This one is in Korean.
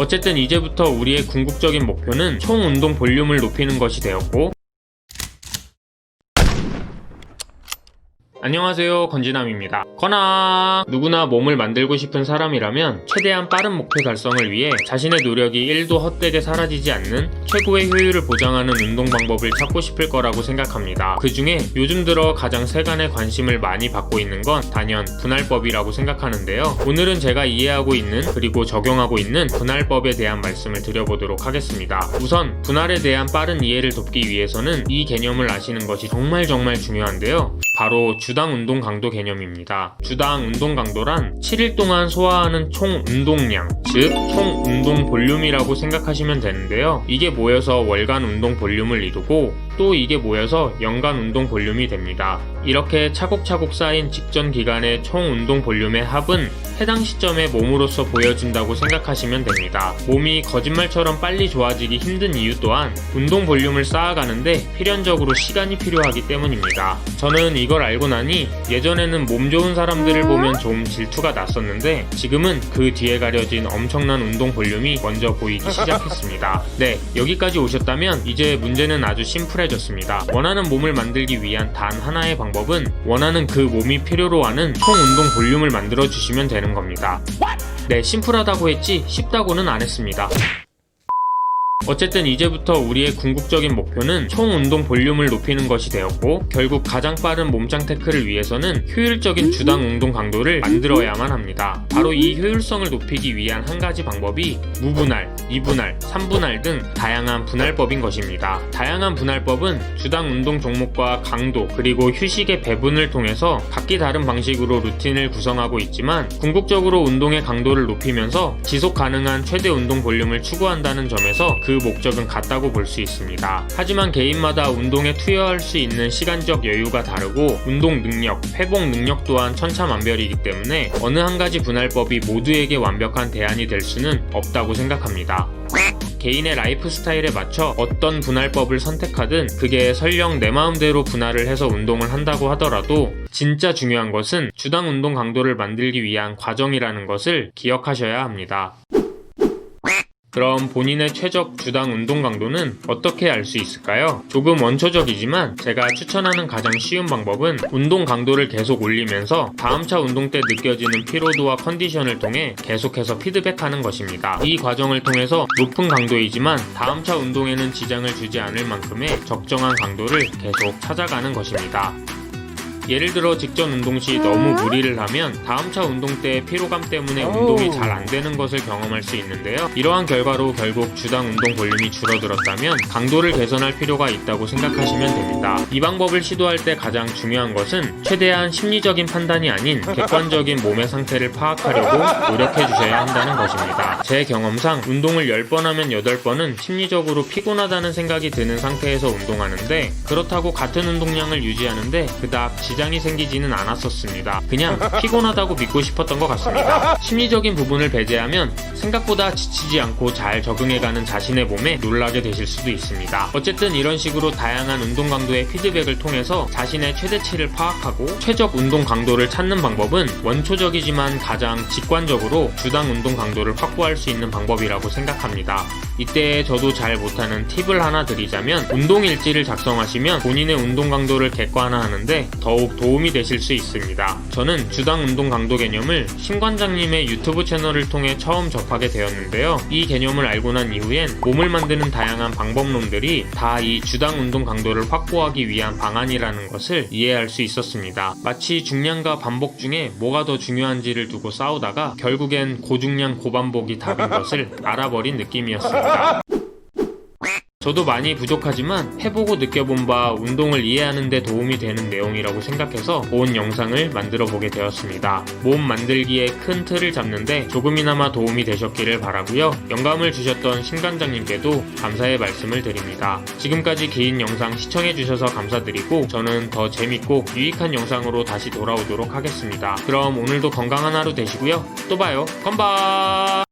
어쨌든 이제부터 우리의 궁극적인 목표는 총 운동 볼륨을 높이는 것이 되었고, 안녕하세요, 건지남입니다. 건아! 누구나 몸을 만들고 싶은 사람이라면 최대한 빠른 목표 달성을 위해 자신의 노력이 1도 헛되게 사라지지 않는 최고의 효율을 보장하는 운동 방법을 찾고 싶을 거라고 생각합니다. 그 중에 요즘 들어 가장 세간의 관심을 많이 받고 있는 건 단연 분할법이라고 생각하는데요. 오늘은 제가 이해하고 있는 그리고 적용하고 있는 분할법에 대한 말씀을 드려보도록 하겠습니다. 우선 분할에 대한 빠른 이해를 돕기 위해서는 이 개념을 아시는 것이 정말 중요한데요. 바로 주당 운동 강도 개념입니다. 주당 운동 강도란 7일 동안 소화하는 총 운동량, 즉 총 운동 볼륨이라고 생각하시면 되는데요. 이게 모여서 월간 운동 볼륨을 이루고 또 이게 모여서 연간 운동 볼륨이 됩니다. 이렇게 차곡차곡 쌓인 직전 기간의 총 운동 볼륨의 합은 해당 시점에 몸으로서 보여진다고 생각하시면 됩니다. 몸이 거짓말처럼 빨리 좋아지기 힘든 이유 또한 운동 볼륨을 쌓아가는데 필연적으로 시간이 필요하기 때문입니다. 저는 이걸 알고 나니 예전에는 몸 좋은 사람들을 보면 좀 질투가 났었는데 지금은 그 뒤에 가려진 엄청난 운동 볼륨이 먼저 보이기 시작했습니다. 네, 여기까지 오셨다면 이제 문제는 아주 심플해졌습니다. 원하는 몸을 만들기 위한 단 하나의 방법은 원하는 그 몸이 필요로 하는 총 운동 볼륨을 만들어 주시면 되는 겁니다. 네, 심플하다고 했지 쉽다고는 안 했습니다. 어쨌든 이제부터 우리의 궁극적인 목표는 총 운동 볼륨을 높이는 것이 되었고, 결국 가장 빠른 몸짱 태클을 위해서는 효율적인 주당 운동 강도를 만들어야만 합니다. 바로 이 효율성을 높이기 위한 한 가지 방법이 무분할, 2분할, 3분할 등 다양한 분할법인 것입니다. 다양한 분할법은 주당 운동 종목과 강도 그리고 휴식의 배분을 통해서 각기 다른 방식으로 루틴을 구성하고 있지만 궁극적으로 운동의 강도를 높이면서 지속 가능한 최대 운동 볼륨을 추구한다는 점에서 그 목적은 같다고 볼 수 있습니다. 하지만 개인마다 운동에 투여할 수 있는 시간적 여유가 다르고 운동 능력, 회복 능력 또한 천차만별이기 때문에 어느 한 가지 분할법이 모두에게 완벽한 대안이 될 수는 없다고 생각합니다. 개인의 라이프 스타일에 맞춰 어떤 분할법을 선택하든 그게 설령 내 마음대로 분할을 해서 운동을 한다고 하더라도 진짜 중요한 것은 주당 운동 강도를 만들기 위한 과정이라는 것을 기억하셔야 합니다. 그럼 본인의 최적 주당 운동 강도는 어떻게 알 수 있을까요? 조금 원초적이지만 제가 추천하는 가장 쉬운 방법은 운동 강도를 계속 올리면서 다음차 운동 때 느껴지는 피로도와 컨디션을 통해 계속해서 피드백하는 것입니다. 이 과정을 통해서 높은 강도이지만 다음차 운동에는 지장을 주지 않을 만큼의 적정한 강도를 계속 찾아가는 것입니다. 예를 들어 직전 운동 시 너무 무리를 하면 다음차 운동 때 피로감 때문에 운동이 잘 안되는 것을 경험할 수 있는데요. 이러한 결과로 결국 주당 운동 볼륨이 줄어들었다면 강도를 개선할 필요가 있다고 생각하시면 됩니다. 이 방법을 시도할 때 가장 중요한 것은 최대한 심리적인 판단이 아닌 객관적인 몸의 상태를 파악하려고 노력해 주셔야 한다는 것입니다. 제 경험상 운동을 10번 하면 8번은 심리적으로 피곤하다는 생각이 드는 상태에서 운동하는데 그렇다고 같은 운동량을 유지하는데 그닥 지장이 생기지는 않았었습니다. 그냥 피곤하다고 믿고 싶었던 것 같습니다. 심리적인 부분을 배제하면 생각보다 지치지 않고 잘 적응해가는 자신의 몸에 놀라게 되실 수도 있습니다. 어쨌든 이런 식으로 다양한 운동 강도의 피드백을 통해서 자신의 최대치를 파악하고 최적 운동 강도를 찾는 방법은 원초적이지만 가장 직관적으로 주당 운동 강도를 확보할 수 있는 방법이라고 생각합니다. 이때 저도 잘 못하는 팁을 하나 드리자면 운동 일지를 작성하시면 본인의 운동 강도를 객관화하는데 더욱 도움이 되실 수 있습니다. 저는 주당 운동 강도 개념을 신관장님의 유튜브 채널을 통해 처음 접하게 되었는데요. 이 개념을 알고 난 이후엔 몸을 만드는 다양한 방법론들이 다 이 주당 운동 강도를 확보하기 위한 방안이라는 것을 이해할 수 있었습니다. 마치 중량과 반복 중에 뭐가 더 중요한지를 두고 싸우다가 결국엔 고중량 고반복이 답인 것을 알아버린 느낌이었습니다. 저도 많이 부족하지만 해보고 느껴본 바 운동을 이해하는 데 도움이 되는 내용이라고 생각해서 본 영상을 만들어 보게 되었습니다. 몸 만들기에 큰 틀을 잡는데 조금이나마 도움이 되셨기를 바라고요. 영감을 주셨던 신관장님께도 감사의 말씀을 드립니다. 지금까지 긴 영상 시청해주셔서 감사드리고 저는 더 재밌고 유익한 영상으로 다시 돌아오도록 하겠습니다. 그럼 오늘도 건강한 하루 되시고요. 또 봐요. 건바!